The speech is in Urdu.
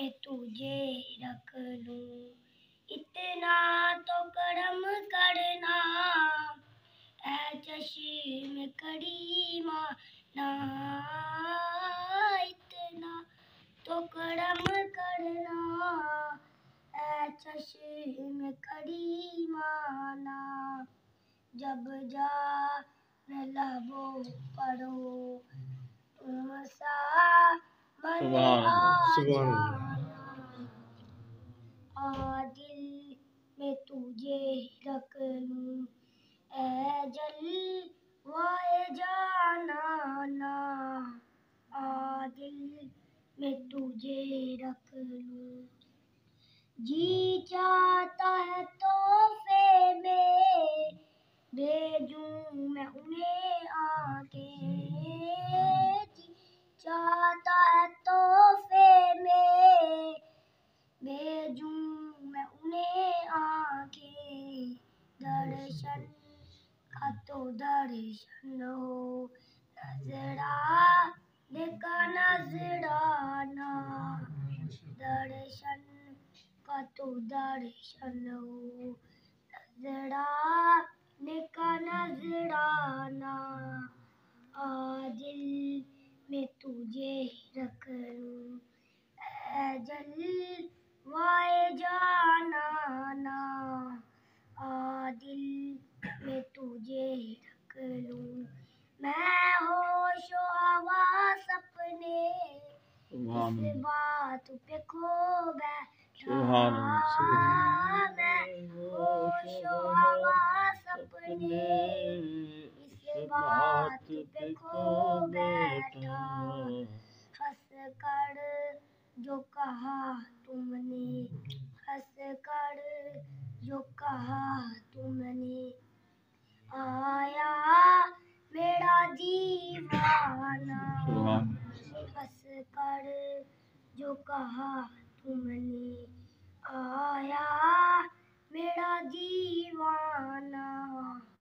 میں تجھے رکھ لوں، اتنا تو کرم کرنا اے چشم کریمانہ، اتنا تو کرم کرنا اے چشم کریمانہ، جب جان لبوں پر ہو تم سا من آ جانا، دل میں تجھے رکھ لوں اے جلوۂ جانانا، دل میں تجھے رکھ لوں، جی چاہتا ہے تحفے میں بھیجوں میں انہیں آ کے، جی چاہتا ہے تحفے میں بھیجوں میں انہیں آ کے، درشن کا تو درشن ہو نذرانے کا نذرانہ، درشن کا تو درشن ہو نذرانے کا نذرانہ، دل میں تجھے رکھ لوں اے جلوۂ جانانا، دل میں تجھے رکھ لوں، میں ہوش و حواس اپنے اس بات پہ کھو بیٹھا، میں ہوش و حواس اپنے اس بات پہ کھو بیٹھا، ہنس کر جو کہا تم نے، ہنس کر جو کہا تم نے، آیا میرا دیوانہ، ہنس کر جو کہا تم نے، آیا میرا دیوانہ۔